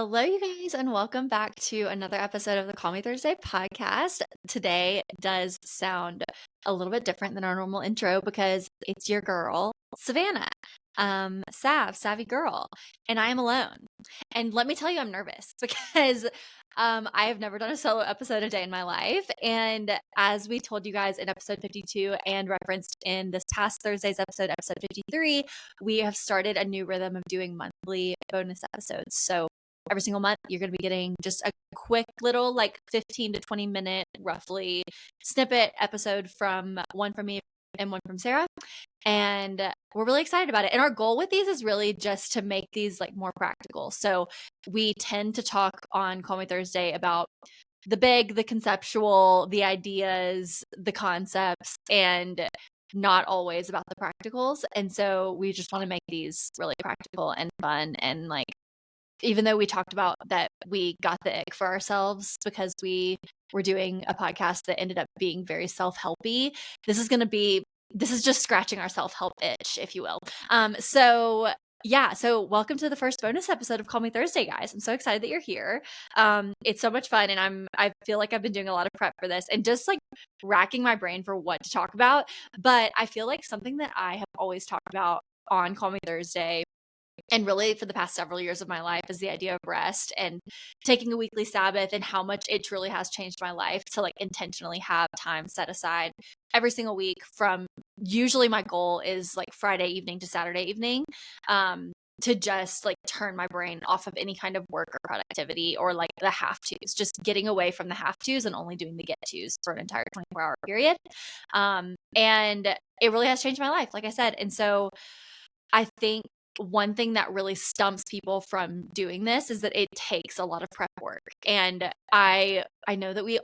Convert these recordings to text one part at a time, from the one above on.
Hello, you guys, and welcome back to another episode of the Call Me Thursday podcast. Today does sound a little bit different than our normal intro because it's your girl, Savannah, savvy girl, and I am alone. And let me tell you, I'm nervous because I have never done a solo episode a day in my life. And as we told you guys in episode 52 and referenced in this past Thursday's episode, episode 53, we have started a new rhythm of doing monthly bonus episodes. So every single month, you're going to be getting just a quick little 15 to 20 minute roughly snippet episode from one from me and one from Sarah. And we're really excited about it. And our goal with these is really just to make these more practical. So we tend to talk on Call Me Thursday about the big, the conceptual, the ideas, the concepts, and not always about the practicals. And so we just want to make these really practical and fun. And even though we talked about that we got the ick for ourselves because we were doing a podcast that ended up being very self-helpy, this is just scratching our self-help itch, if you will. So welcome to the first bonus episode of Call Me Thursday, guys. I'm so excited that you're here. It's so much fun, and I feel like I've been doing a lot of prep for this and just racking my brain for what to talk about. But I feel like something that I have always talked about on Call Me Thursday, and really for the past several years of my life, is the idea of rest and taking a weekly Sabbath, and how much it truly has changed my life to intentionally have time set aside every single week. From usually my goal is Friday evening to Saturday evening, to just turn my brain off of any kind of work or productivity or the have tos, just getting away from the have tos and only doing the get tos for an entire 24-hour period. And it really has changed my life, like I said. And so I think one thing that really stumps people from doing this is that it takes a lot of prep work. And I know that we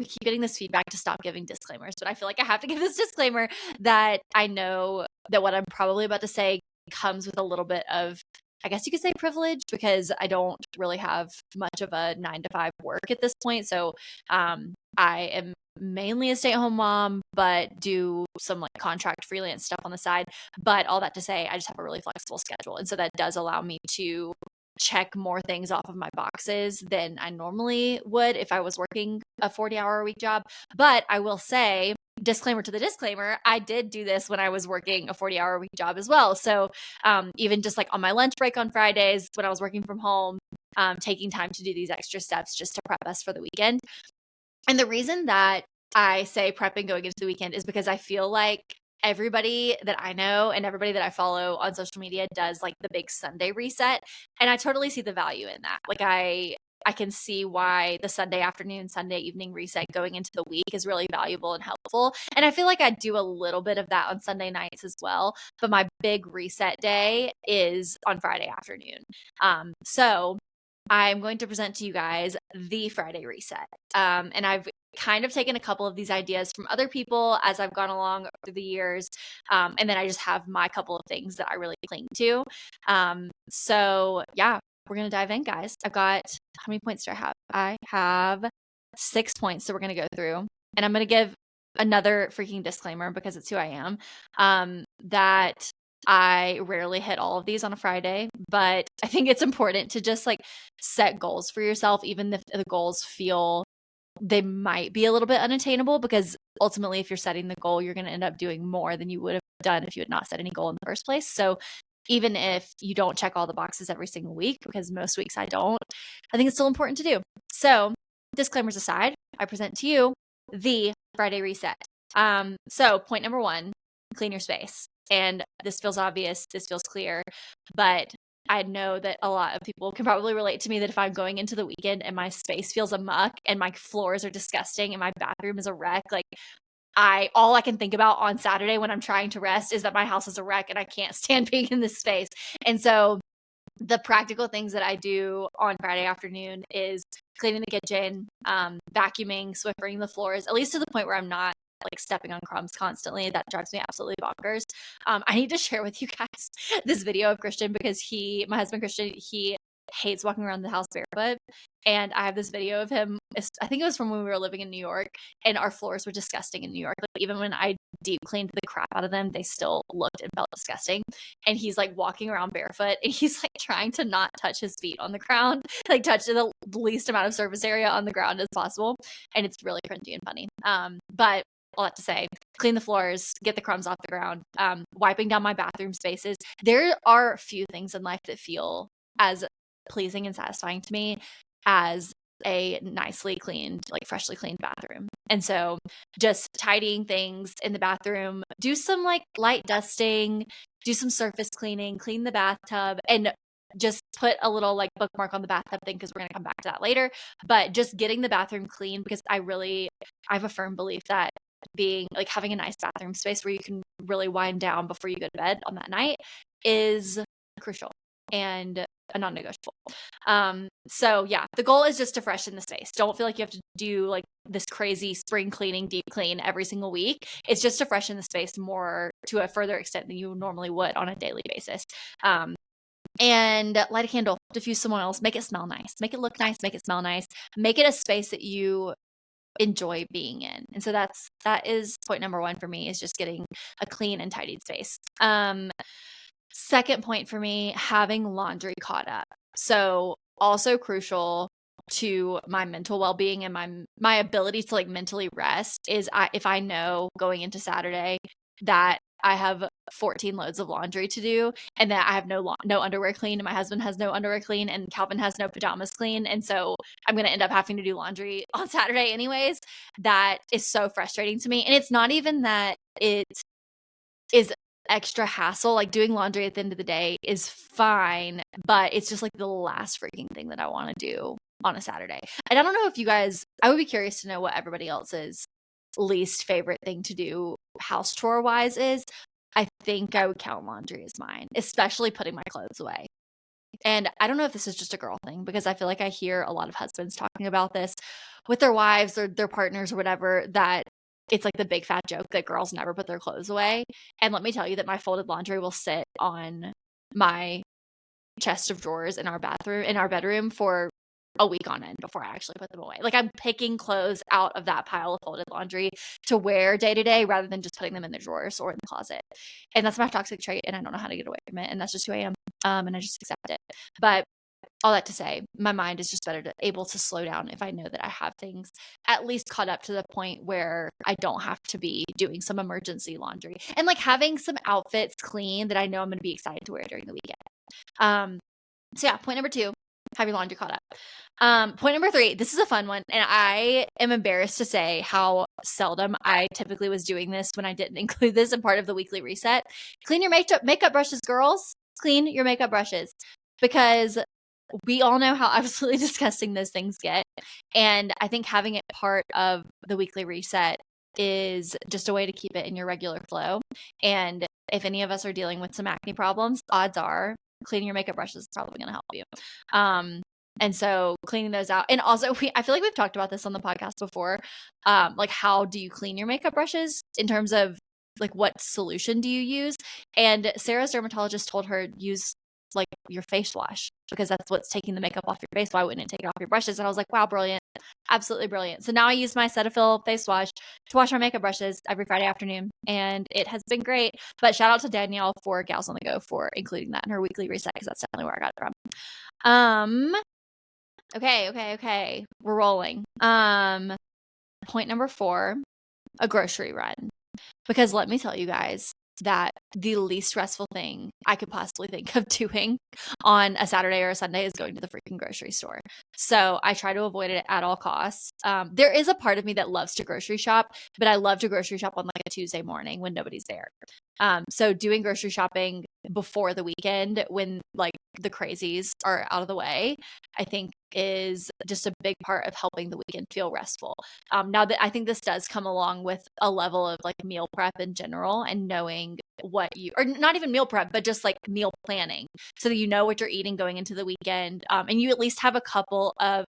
keep getting this feedback to stop giving disclaimers, but I feel like I have to give this disclaimer that I know that what I'm probably about to say comes with a little bit of, I guess you could say, privilege, because I don't really have much of a 9-to-5 work at this point. So I am mainly a stay-at-home mom, but do some contract freelance stuff on the side. But all that to say, I just have a really flexible schedule. And so that does allow me to check more things off of my boxes than I normally would if I was working a 40-hour-a-week job. But I will say, disclaimer to the disclaimer, I did do this when I was working a 40-hour-a-week job as well. So even just on my lunch break on Fridays when I was working from home, taking time to do these extra steps just to prep us for the weekend. And the reason that I say prepping going into the weekend is because I feel like everybody that I know and everybody that I follow on social media does the big Sunday reset. And I totally see the value in that. I can see why the Sunday afternoon, Sunday evening reset going into the week is really valuable and helpful. And I feel like I do a little bit of that on Sunday nights as well. But my big reset day is on Friday afternoon. So I'm going to present to you guys the Friday reset. And I've kind of taken a couple of these ideas from other people as I've gone along through the years. And then I just have my couple of things that I really cling to. So yeah, we're going to dive in, guys. I've got, how many points do I have? I have 6 points that we're going to go through. And I'm going to give another freaking disclaimer because it's who I am, that I rarely hit all of these on a Friday, but I think it's important to just set goals for yourself, even if the goals feel they might be a little bit unattainable, because ultimately if you're setting the goal, you're going to end up doing more than you would have done if you had not set any goal in the first place. So even if you don't check all the boxes every single week, because most weeks I don't, I think it's still important to do. So disclaimers aside, I present to you the Friday reset. So point number 1, clean your space. And this feels obvious, this feels clear, but I know that a lot of people can probably relate to me that if I'm going into the weekend and my space feels a muck and my floors are disgusting and my bathroom is a wreck, all I can think about on Saturday when I'm trying to rest is that my house is a wreck and I can't stand being in this space. And so the practical things that I do on Friday afternoon is cleaning the kitchen, vacuuming, Swiffering the floors, at least to the point where I'm not stepping on crumbs constantly. That drives me absolutely bonkers. I need to share with you guys this video of Christian, because my husband Christian, he hates walking around the house barefoot. And I have this video of him, I think it was from when we were living in New York, and our floors were disgusting in New York. Even when I deep cleaned the crap out of them, they still looked and felt disgusting. And he's like walking around barefoot and he's like trying to not touch his feet on the ground, like touch the least amount of surface area on the ground as possible. And it's really cringy and funny. But all that to say, clean the floors, get the crumbs off the ground, wiping down my bathroom spaces. There are few things in life that feel as pleasing and satisfying to me as a nicely cleaned, like freshly cleaned bathroom. And so just tidying things in the bathroom, do some like light dusting, do some surface cleaning, clean the bathtub, and just put a little like bookmark on the bathtub thing because we're going to come back to that later. But just getting the bathroom clean, because I have a firm belief that being like having a nice bathroom space where you can really wind down before you go to bed on that night is crucial and a non-negotiable. So yeah, the goal is just to freshen the space. Don't feel like you have to do like this crazy spring cleaning, deep clean every single week. It's just to freshen the space more to a further extent than you normally would on a daily basis. And light a candle, diffuse someone else, make it smell nice, make it look nice, make it smell nice, make it a space that you enjoy being in. And so that is point number 1 for me, is just getting a clean and tidied space. Second point for me, having laundry caught up. So also crucial to my mental well-being and my ability to like mentally rest is if I know going into Saturday that I have 14 loads of laundry to do and that I have no underwear clean and my husband has no underwear clean and Calvin has no pajamas clean. And so I'm going to end up having to do laundry on Saturday anyways. That is so frustrating to me. And it's not even that it is extra hassle. Like doing laundry at the end of the day is fine, but it's just like the last freaking thing that I want to do on a Saturday. And I don't know if you guys, I would be curious to know what everybody else's least favorite thing to do house chore wise is. I think I would count laundry as mine, especially putting my clothes away. And I don't know if this is just a girl thing, because I feel like I hear a lot of husbands talking about this with their wives or their partners or whatever, that it's like the big fat joke that girls never put their clothes away. And let me tell you that my folded laundry will sit on my chest of drawers in our bedroom for a week on end before I actually put them away. Like I'm picking clothes out of that pile of folded laundry to wear day to day rather than just putting them in the drawers or in the closet. And that's my toxic trait and I don't know how to get away from it. And that's just who I am. And I just accept it. But all that to say, my mind is just able to slow down if I know that I have things at least caught up to the point where I don't have to be doing some emergency laundry and like having some outfits clean that I know I'm going to be excited to wear during the weekend. So yeah, point number 2, have your laundry caught up. Point number 3, this is a fun one. And I am embarrassed to say how seldom I typically was doing this when I didn't include this in part of the weekly reset. Clean your makeup brushes, girls. Clean your makeup brushes, because we all know how absolutely disgusting those things get. And I think having it part of the weekly reset is just a way to keep it in your regular flow. And if any of us are dealing with some acne problems, odds are cleaning your makeup brushes is probably going to help you. And so cleaning those out. And also I feel like we've talked about this on the podcast before. Like how do you clean your makeup brushes in terms of like what solution do you use? And Sarah's dermatologist told her use like your face wash because that's what's taking the makeup off your face. Why wouldn't it take it off your brushes? And I was like, wow, brilliant. Absolutely brilliant. So now I use my Cetaphil face wash to wash my makeup brushes every Friday afternoon, and it has been great. But shout out to Danielle for Gals on the Go for including that in her weekly reset, because that's definitely where I got it from. Okay. We're rolling. Point number 4, a grocery run. Because let me tell you guys that the least stressful thing I could possibly think of doing on a Saturday or a Sunday is going to the freaking grocery store. So I try to avoid it at all costs. There is a part of me that loves to grocery shop, but I love to grocery shop on like a Tuesday morning when nobody's there. So doing grocery shopping before the weekend when like the crazies are out of the way, I think is just a big part of helping the weekend feel restful. Now that I think this does come along with a level of like meal prep in general and knowing what or not even meal prep, but just like meal planning so that you know what you're eating going into the weekend. And you at least have a couple of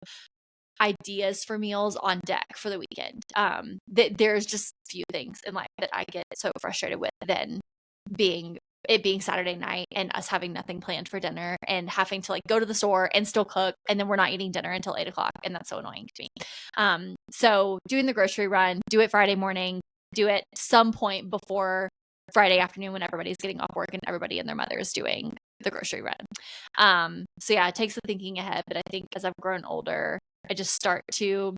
ideas for meals on deck for the weekend. There's just few things in life that I get so frustrated with than being Saturday night and us having nothing planned for dinner and having to like go to the store and still cook, and then we're not eating dinner until 8 o'clock, and that's so annoying to me. So doing the grocery run, do it Friday morning, do it some point before Friday afternoon when everybody's getting off work and everybody and their mother is doing the grocery run. So yeah, it takes the thinking ahead, but I think as I've grown older, I just start to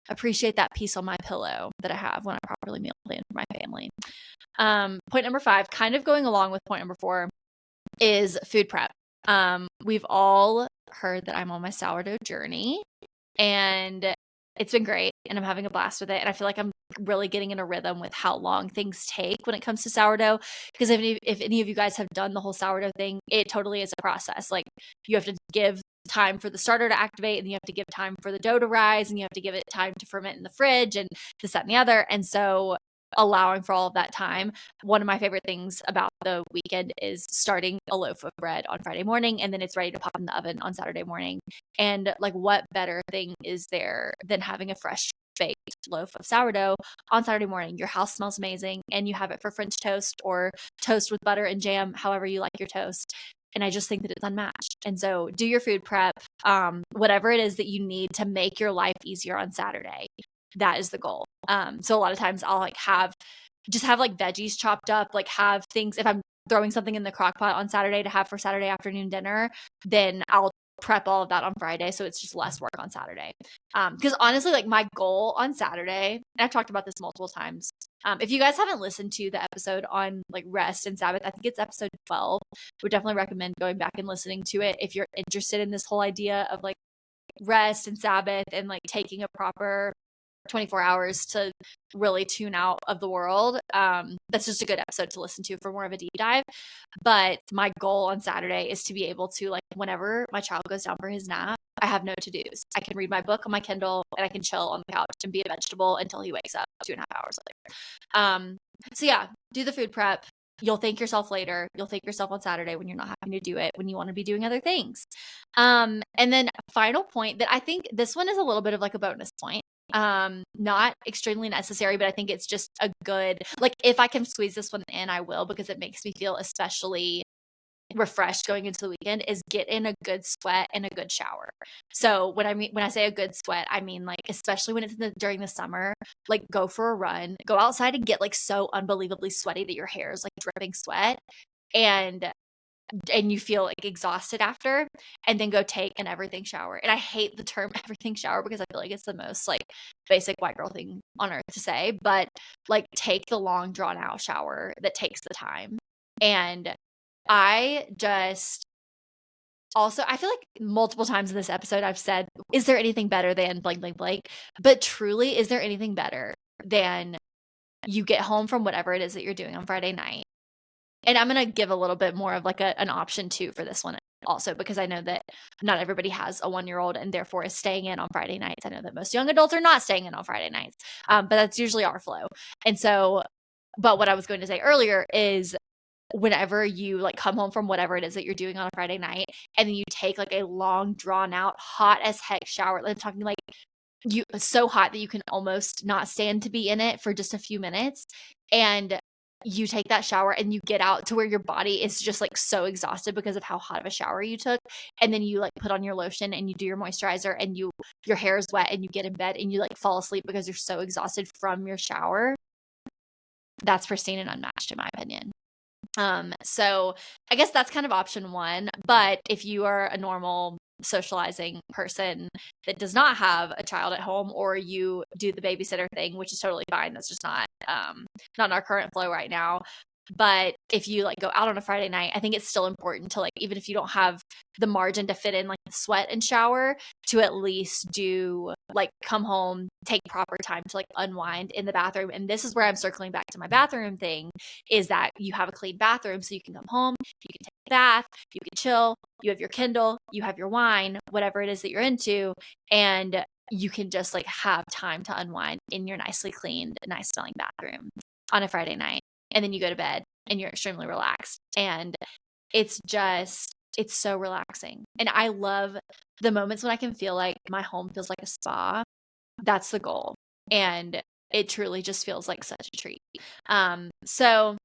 appreciate that piece on my pillow that I have when I properly meal plan for my family. Point number 5, kind of going along with point number 4, is food prep. We've all heard that I'm on my sourdough journey, and it's been great, and I'm having a blast with it. And I feel like I'm really getting in a rhythm with how long things take when it comes to sourdough. Because if any of you guys have done the whole sourdough thing, it totally is a process. Like, you have to give time for the starter to activate, and you have to give time for the dough to rise, and you have to give it time to ferment in the fridge, and this, that, and the other. And so allowing for all of that time, one of my favorite things about the weekend is starting a loaf of bread on Friday morning, and then it's ready to pop in the oven on Saturday morning. And like, what better thing is there than having a fresh baked loaf of sourdough on Saturday morning? Your house smells amazing, and you have it for French toast or toast with butter and jam, however you like your toast. And I just think that it's unmatched. And so do your food prep, whatever it is that you need to make your life easier on Saturday. That is the goal. So a lot of times I'll like have like veggies chopped up, like have things, if I'm throwing something in the crock pot on Saturday to have for Saturday afternoon dinner, then I'll prep all of that on Friday. So it's just less work on Saturday. Because honestly, like, my goal on Saturday, and I've talked about this multiple times. If you guys haven't listened to the episode on like rest and Sabbath, I think it's episode 12. Would definitely recommend going back and listening to it if you're interested in this whole idea of like rest and Sabbath and like taking a proper 24 hours to really tune out of the world. That's just a good episode to listen to for more of a deep dive. But my goal on Saturday is to be able to, like, whenever my child goes down for his nap, I have no to-dos. I can read my book on my Kindle, and I can chill on the couch and be a vegetable until he wakes up 2.5 hours later. So yeah, do the food prep. You'll thank yourself later. You'll thank yourself on Saturday when you're not having to do it, when you want to be doing other things. And then final point, that I think this one is a little bit of like a bonus point. Not extremely necessary, but I think it's just a good, like, if I can squeeze this one in, I will, because it makes me feel especially refreshed going into the weekend, is get in a good sweat and a good shower. So when I say a good sweat, I mean, like, especially when it's during the summer, like, go for a run, go outside and get like so unbelievably sweaty that your hair is like dripping sweat, and you feel like exhausted after, and then go take an everything shower. And I hate the term everything shower because I feel like it's the most like basic white girl thing on earth to say, but like, take the long drawn out shower that takes the time. And I just also, I feel like multiple times in this episode I've said, is there anything better than blank, blank, blank? But truly, is there anything better than you get home from whatever it is that you're doing on Friday night? And I'm going to give a little bit more of like an option too for this one also, because I know that not everybody has a 1-year-old and therefore is staying in on Friday nights. I know that most young adults are not staying in on Friday nights, but that's usually our flow. And so, but what I was going to say earlier is, whenever you like come home from whatever it is that you're doing on a Friday night, and then you take like a long drawn out hot as heck shower, I'm talking like so hot that you can almost not stand to be in it for just a few minutes, and you take that shower and you get out to where your body is just like so exhausted because of how hot of a shower you took, and then you like put on your lotion and you do your moisturizer, and your hair is wet, and you get in bed and you like fall asleep because you're so exhausted from your shower. That's pristine and unmatched in my opinion. So I guess that's kind of option 1. But if you are a normal socializing person that does not have a child at home, or you do the babysitter thing, which is totally fine, that's just not in our current flow right now. But if you like go out on a Friday night, I think it's still important to, like, even if you don't have the margin to fit in like the sweat and shower, to at least do like come home, take proper time to like unwind in the bathroom. And this is where I'm circling back to my bathroom thing, is that you have a clean bathroom so you can come home, you can take a bath, you can chill, you have your Kindle, you have your wine, whatever it is that you're into, and you can just like have time to unwind in your nicely cleaned, nice smelling bathroom on a Friday night. And then you go to bed and you're extremely relaxed. And it's so relaxing. And I love the moments when I can feel like my home feels like a spa. That's the goal. And it truly just feels like such a treat. So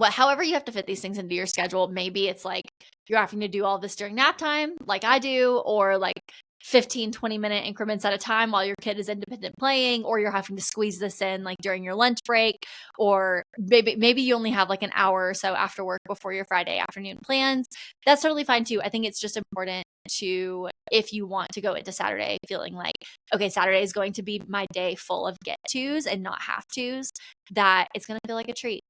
however you have to fit these things into your schedule, maybe it's like you're having to do all this during nap time like I do, or like 15, 20-minute increments at a time while your kid is independent playing, or you're having to squeeze this in like during your lunch break, or maybe you only have like an hour or so after work before your Friday afternoon plans. That's totally fine too. I think it's just important to, if you want to go into Saturday feeling like, okay, Saturday is going to be my day full of get-tos and not have-tos, that it's going to feel like a treat.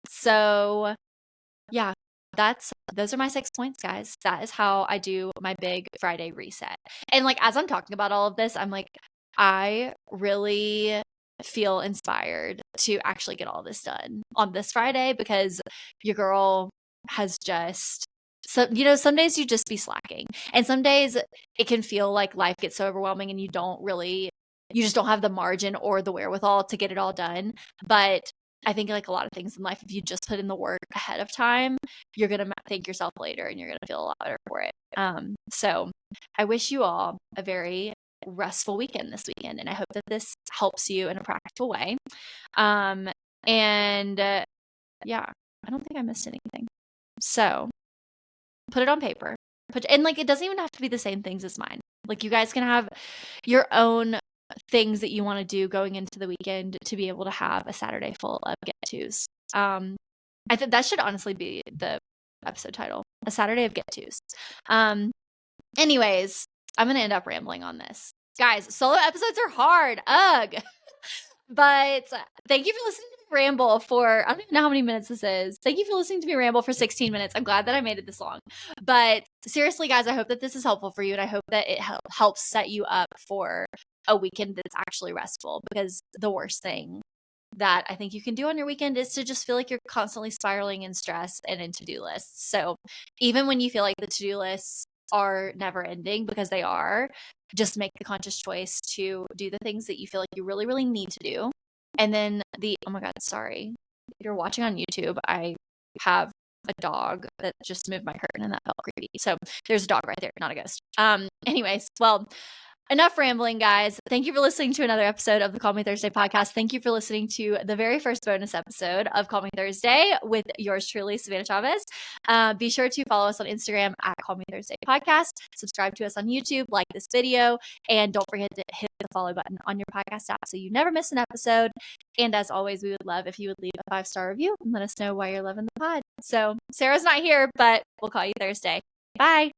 So yeah, those are my 6 points, guys. That is how I do my big Friday reset. And like, as I'm talking about all of this, I'm like, I really feel inspired to actually get all this done on this Friday, because your girl has just, so, some days you just be slacking, and some days it can feel like life gets so overwhelming and you just don't have the margin or the wherewithal to get it all done. But I think like a lot of things in life, if you just put in the work ahead of time, you're going to thank yourself later and you're going to feel a lot better for it. So I wish you all a very restful weekend this weekend, and I hope that this helps you in a practical way. Yeah, I don't think I missed anything. So put it on paper. And like, it doesn't even have to be the same things as mine. Like, you guys can have your own things that you want to do going into the weekend to be able to have a Saturday full of get-tos. I think that should honestly be the episode title, a Saturday of get-tos. Anyways, I'm going to end up rambling on this. Guys, solo episodes are hard. Ugh. But thank you for listening to me ramble for, I don't even know how many minutes this is. Thank you for listening to me ramble for 16 minutes. I'm glad that I made it this long. But seriously, guys, I hope that this is helpful for you, and I hope that it helps set you up for a weekend that's actually restful, because the worst thing that I think you can do on your weekend is to just feel like you're constantly spiraling in stress and in to-do lists. So even when you feel like the to-do lists are never ending, because they are, just make the conscious choice to do the things that you feel like you really, really need to do. And then oh my God, sorry. If you're watching on YouTube, I have a dog that just moved my curtain and that felt creepy. So there's a dog right there, not a ghost. Anyways, well, enough rambling, guys. Thank you for listening to another episode of the Call Me Thursday podcast. Thank you for listening to the very first bonus episode of Call Me Thursday with yours truly, Savannah Chavez. Be sure to follow us on Instagram at Call Me Thursday podcast. Subscribe to us on YouTube, like this video, and don't forget to hit the follow button on your podcast app so you never miss an episode. And as always, we would love if you would leave a 5-star review and let us know why you're loving the pod. So Sarah's not here, but we'll call you Thursday. Bye.